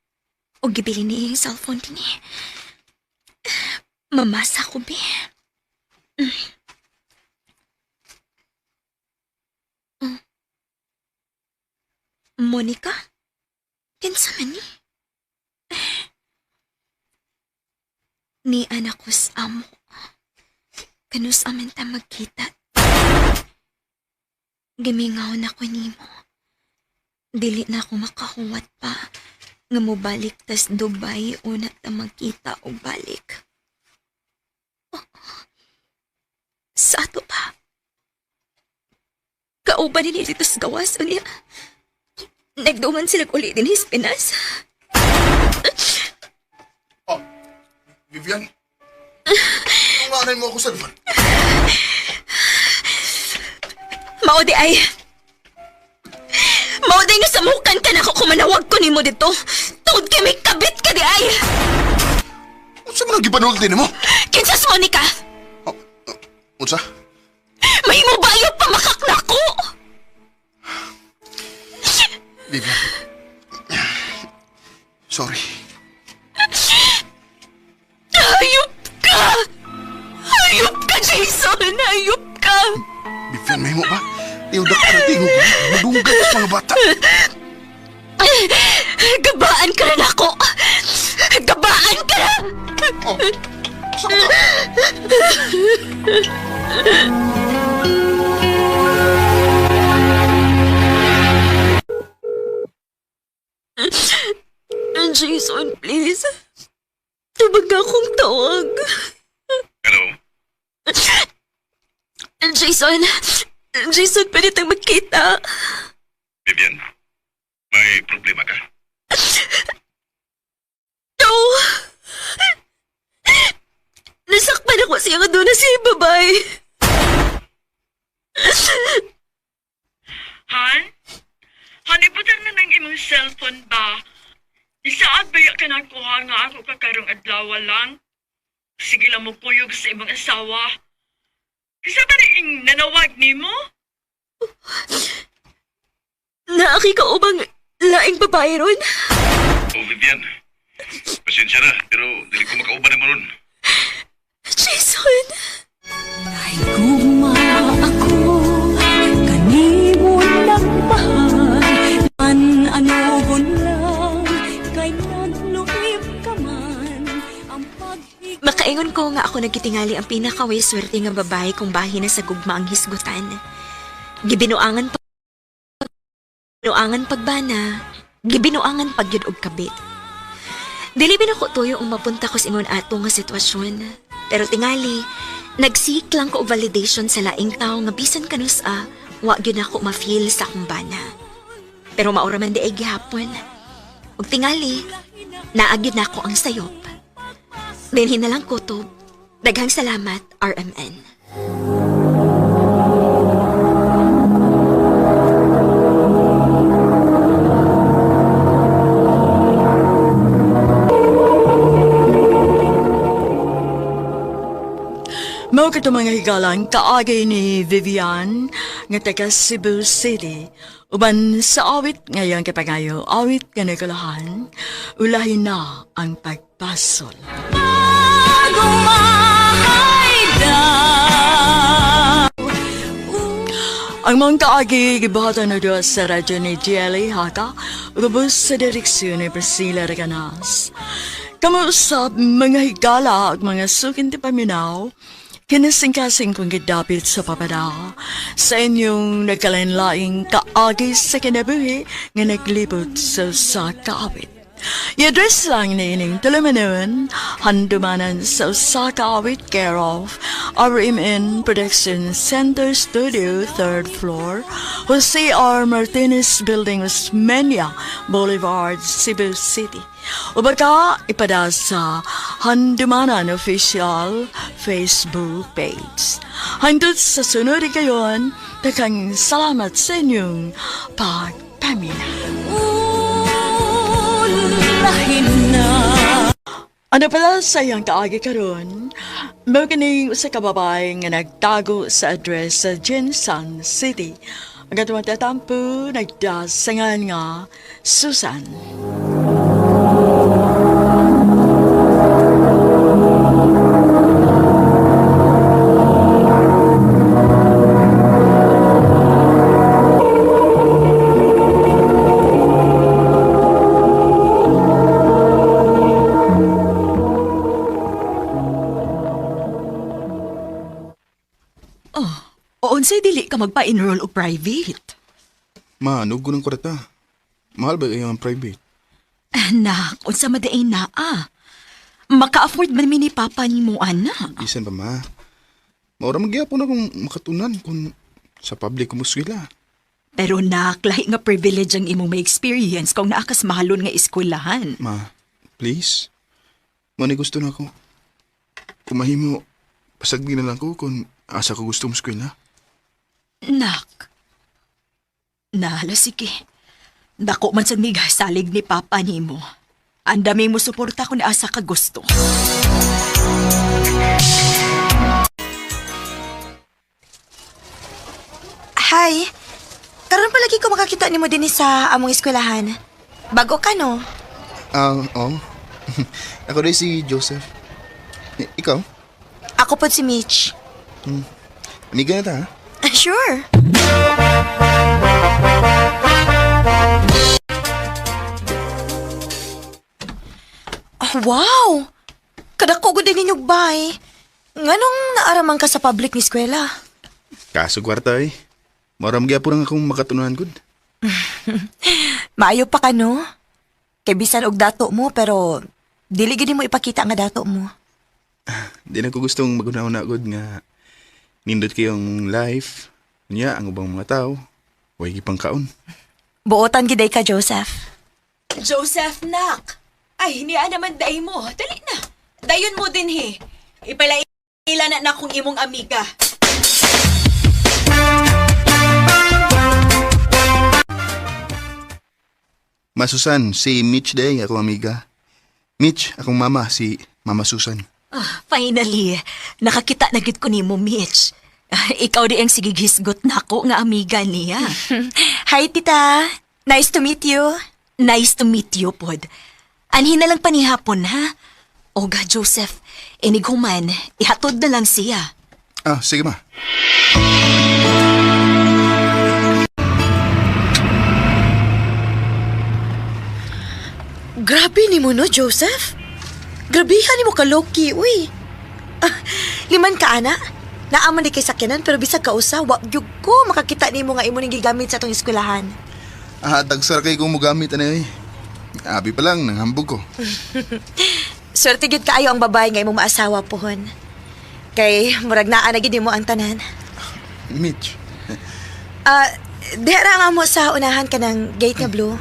O gibili niya yung cellphone din eh. Mamasa ko, be. Monica? Kinsa man ni? Ni anak ko sa amo. Kanus amin ta magkita. Gimingaw na ko nimo. Dili na ako makahuwat pa. Nga mo balik tas Dubai una ta magkita o balik. Oh. Sa ato pa. Kauban din dito sa gawas o niya. Nagduman sila ulit din sa Pinas. Vivian? Umanay mo ako sa cellphone. Maudi ay. Maudi nga samukan ka na ako kumanawag ko nimo dito. Tungod kay may kabit ka di ay. Unsa man ang gipanulti nimo? Kinsas Monica? Unsa? May mo bayo pa makaknako. Vivian. Sorry. Hayop ka! Hayop ka, Jason! Hayop ka! Vivian, may mo ba? Iudak ka na tingog. Madunggan sa mga bata. Gabaan ka rin ako! Gabaan ka na! Oh, saan ka? Jason, please. Tubag akong tawag. Hello? Jason, pwede tayong magkita. Vivian? May problema ka? No! Nasakpan ako siya nga doon na si babay. Han? Hanibutan na ng imong cellphone ba? Isaad ba ka nakuha nga ako kakarong adlaw lang? Sige lang mo kuyog sa imong asawa. Kisa ba rin nanawag ni mo? Naaki ka ubang laing babae ron? Oh, Vivian. Pasensya na, pero dili ko makauban mo ron. Jason! Guma ako, kanimo lang mahal. Ano lang, kay nagluhip ka man. Ang Makaingon ko nga ako nagkitingali ang pinakaway swerte nga babae kung bahin na sa gugma ang hisgutan. Gibinuangan pagbana, gibinuangan pagyud og kabit. Dili binako tuyo ang mapunta ko sa ingon ato nga sitwasyon. Pero tingali, nagsik lang ko og validation sa laing tao nga bisan kanus wa gyud ako ma-feel sa akong bana. Pero maura man di ay gihapon. Ug tingali, naagyud na ako ang sayop. Dinhin na lang kutob. Daghang salamat, RMN. Mao kato mga higalang kaagay ni Vivian nga taga Cebu City. Uban sa awit ngayong kapangayo, awit nga nagalahan, ulahin na ang pagpasol. Ang mga kaagi gibahatan na doon sa radyo ni GLA Hata, ubos sa direksyon ni Priscilla Reganas. Kamuusap mga higala at mga sukin ti paminaw, Kinasingkasing kong gidapit sa papada sa inyong nagkalain-laing kaagi sa kinabuhi nga naglibot sa kaawit. I-address lang ni ining tulumanon, handumanan sa usa ka awit care of RMN Production Center Studio, 3rd floor, Jose R. Martinez Building, Osmeña Boulevard, Cebu City. O baka ipada sa Handumanan Official Facebook page. Hangtod sa sunod kayon, takang salamat sa inyong pagpamina. Ano pala sa iyang kaagi karon? Mao kining usa ka babae nga nagtago sa address sa Jinsan City. Ang katuwang tatampo nagdasangan nga Susan. Unsay dili ka magpa-enroll o private? Ma, ano ko ng kwarta? Mahal ba kayo ang private? Anak, unsa madaay na Maka-afford man ni Papa ni mo, anak. Isan pa, ma. Maura magyapon akong makatunan kung sa public kumuswila. Pero nak, lahi nga privilege ang imong may experience kung naakas mahalon nga eskwelahan. Ma, please. Mani gusto na ako. Kung mahimo, pasagdi na lang ko kung asa ko gusto mo eskwela. Nak. Nala, sige. Dako man sa miga salig ni Papa ni mo. Ang dami mo suporta kung asa ka gusto. Hi. Karon palagi ko makakita nimo din sa among eskwelahan. Bago ka, no? Oo. Ako rin si Joseph. Ikaw? Ako po si Mitch. Amiga na ta, ha? Sure. Oh, wow! Kadako ko din ninyog bay. Nganong naaraman ka sa public ni eskwela? Kaso kwarta eh. Maram gyapon ang akong makatunuan gud. Maayo pa ka, no? Kay bisan og dato mo, pero dili gid mo ipakita nga dato mo. Di na ko gustong magunahon gud nga nindot kayong life. Niya ang ubang mga tao. Huwag ipang kaon. Buotan giday ka, Joseph. Joseph, nak. Ay, niya naman day mo. Dali na. Dayon mo din, he. Ipalaila na kung imong amiga. Ma Susan, si Mitch day, akong amiga. Mitch, akong mama, si Mama Susan. Finally, nakakita na gid ko nimo, Mitch. Ikaw di ang sigigisgot nako nga amiga niya. Hi, tita. Nice to meet you. Nice to meet you, pod. Anhin na lang panihapon, ha? Oga, Joseph, inighuman, ihatod na lang siya. Sige ma. Grabe ni mo, no, Joseph? Grabihan ni mo ka, Loki, uy. Liman ka, ana? Naaman di kay sakyanan, pero bisag ka usa, wag gyud ko makakita ni mo nga imo ning gigamit sa atong eskwelahan. Tagsar kay kong mugamit anay. Abi pa lang, nanghambog ko. Swerte gyud kaayo ang babae nga imong maasawa pohon. Kay murag naa na gid mo ang tanan. Mitch. Dihara nga mo sa unahan ka ng gate nga blue.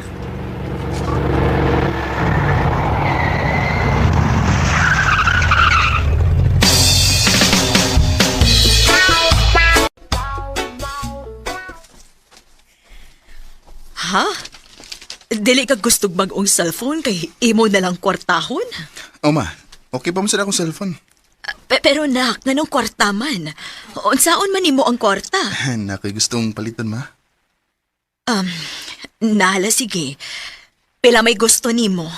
Ha? Dili ka gustog mag-ong cellphone kay imo na lang kwartahon? Ma, okay pa mo sa akong cellphone. Pero nak, nanong kwarta man? Unsaon man imo ang kwarta? Nakoy gustong palitan, ma. Nala, sige. Pila may gusto nimo?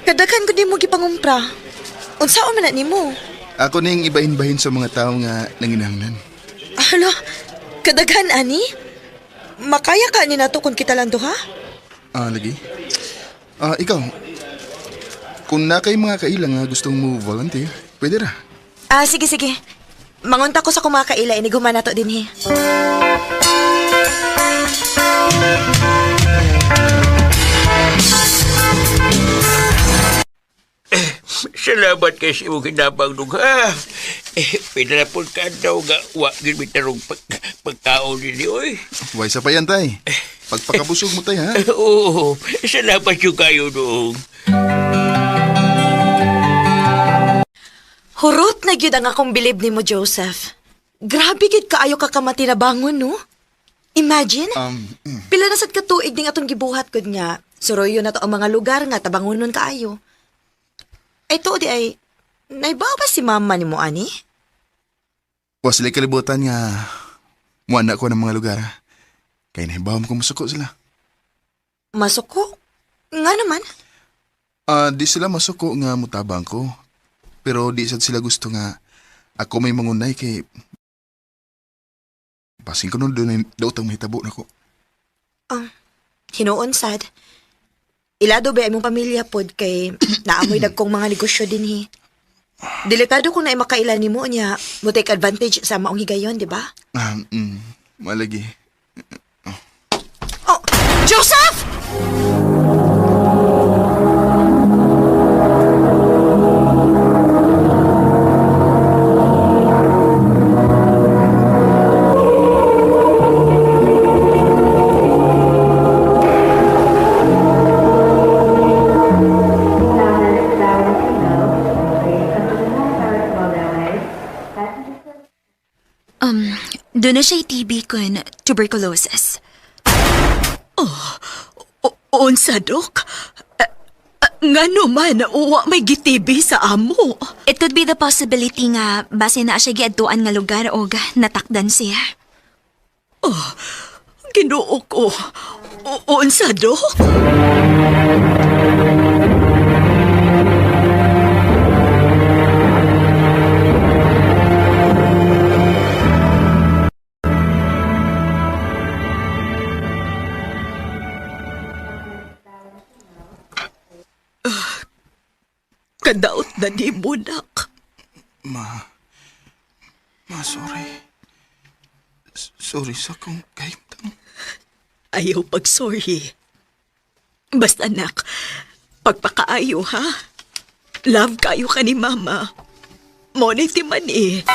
Kadaghan ko di mo gipangumpra. Unsaon man na nimo? Ako ning ibahin-bahin sa mga tao nga nanginahanglan. Hala, kadaghan ani? Makaya ka ni nato kung kita lang duha? Lagi. Ikaw, kung na kay mga kailang nga gustong mo volunteer, pwede ra. Sige, sige. Mangunta ko sa kumakaila, iniguman na to din, he. Salamat kay si mong hinabang duga. Pinarapon ka daw nga wagin mitarong pagkaon nini, oy. Way sa pa yan, tay. Pagpakabusog mo, tay, ha? Oo, salamat yung kayo doong. Hurot na gyud ang akong bilib ni mo, Joseph. Grabe gid kaayo ka kamati na bangon, no? Imagine, pila na sad ka tuig ding atong gibuhat gud nga. Suroyo na to ang mga lugar nga tabangonon kaayo. Ay to di ay, naibaw ba si mama ni mo, ani? Was sila kalibutan nga muana ko ng mga lugar. Kaya nahibaw mo kung masuko sila. Masuko? Nga naman. Di sila masuko nga mutabang ko. Pero di sad sila gusto nga ako may mangunay kay pasing ko nun doon daw tang mahitabo na ko. Hinuon sad. Ilado ba imong pamilya pod kay naamoy dagkong mga negosyo din, he. Delikado kung na makailan nimo niya, mo take advantage sa maong higayon, di ba? Malagi. Oh, Joseph! Doon na siya'y TB kun tuberculosis. Unsa, Dok? Nga naman, uwa may gitibi sa amo. It could be the possibility nga base na siya giadtuan nga lugar o natakdan siya. Ginoo ko. Unsa, Dok? Kadaot na ni mo, nak. Ma, sorry. Sorry sa kong kahimtang. Ayaw pag-sorry. Basta, nak, pagpakaayo, ha? Love kayo ka ni Mama. Monay timan eh.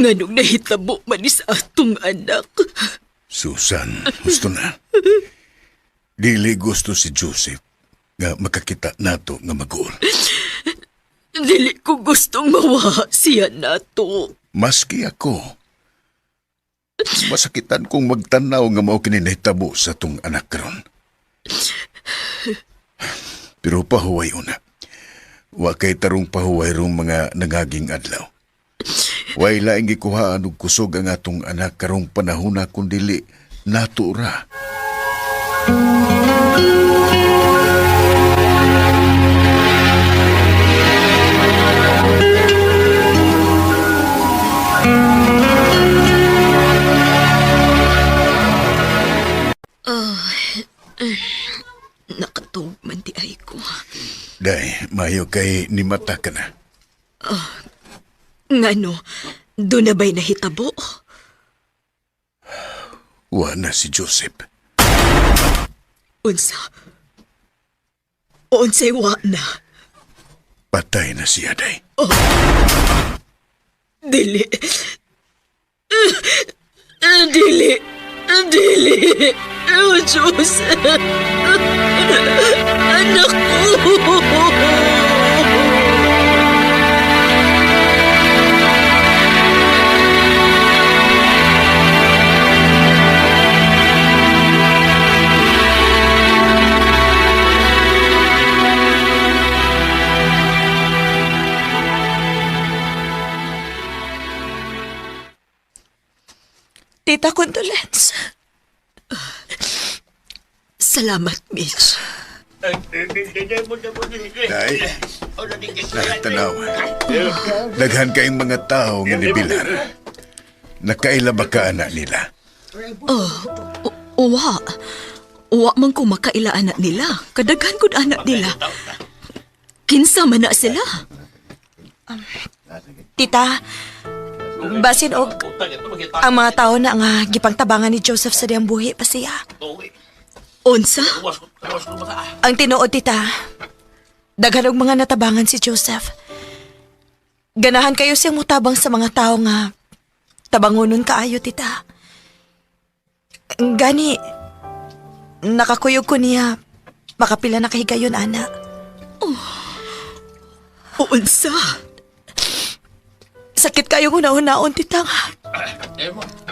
Nganong nahitabo man sa atong anak. Susan, gusto na. Dili gusto si Joseph nga makakita nato nga mag-uol. Dili ko gustong mawa siya nato. Maski ako. Masakitan kong magtanaw nga mao kini nahitabo sa tong anak karon. Pero pahuway una. Wa kay tarong pahuway rong mga nagaging adlaw. Way laing gikuhaan og kusog ang atong anak karong panahona kun dili nato ra. Nakatog man di ay ko. Day, mayo kay ni mata ka na. Ngano, doon na ba'y nahitabo? Wa na si Joseph. Unsay wa na? Patay na siya, day. Dili. Dili. Oh, Diyos. Anak ko. Tita, condolence. Salamat, Mitch. Day, Tanaw. Daghan kayong mga tao nga nibilar. Nakaila ba ka anak nila? Uwa. Uwa man ko makaila anak nila. Kadaghan ko anak nila. Kinsa man na sila. Tita, basin og ang mga tao na nga gipangtabangan ni Joseph sa diyang buhi pa siya. Unsa? Ang tinuod, tita, daghan og mga natabangan si Joseph. Ganahan kayo siyang mutabang sa mga tao nga tabangonon kaayo, tita. Gani, nakakuyog ko niya makapila na kahigayon, ana. Unsa? Sakit kayo una-unaon, tita nga.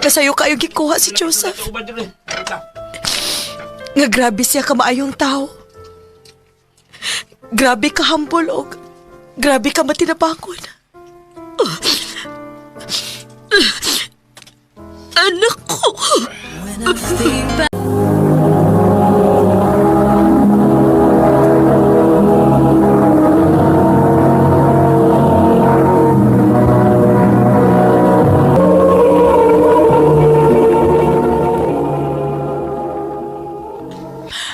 Kasayo kayo gikuha si Joseph. Nga grabe siya kamaayong tao. Grabe ka humble og grabe ka matinabangon. Anak ko!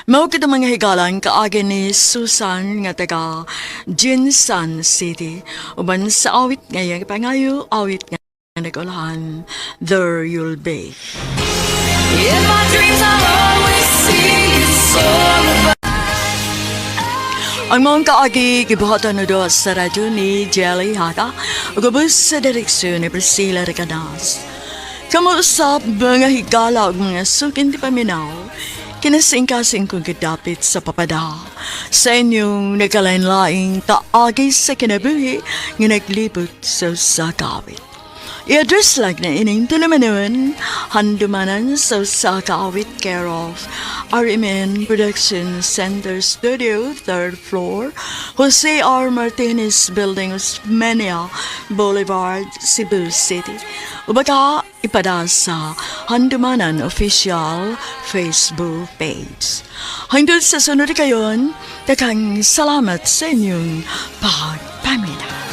Mao kita mga higalan kaagi ni Susan nga taga Jinsan City uban sa awit ngayang pangayo awit nga nagulahan There You'll Be. In my dreams I'll always sing this song about Ang mga kaagi gibuhatan na doon sa radyo ni Jelly Hata ugabos sa direksyon ni Priscilla Recanas. Kamuusap mga higala ug mga sukin di paminaw kinasingkasing kong kadapit sa papada sa inyong nagkalain-laing taagi sa kinabuhi nga naglibot sa sakawit. I-address lang na ining tulumanon handumanan sa sakawit care of RMN Production Center Studio, 3rd floor, Jose R. Martinez Building, Osmeña Boulevard, Cebu City. Ubaka ipada sa Handumanan Official Facebook page. Hanggang sa sunod kayon, takang salamat sa inyong pagpamina.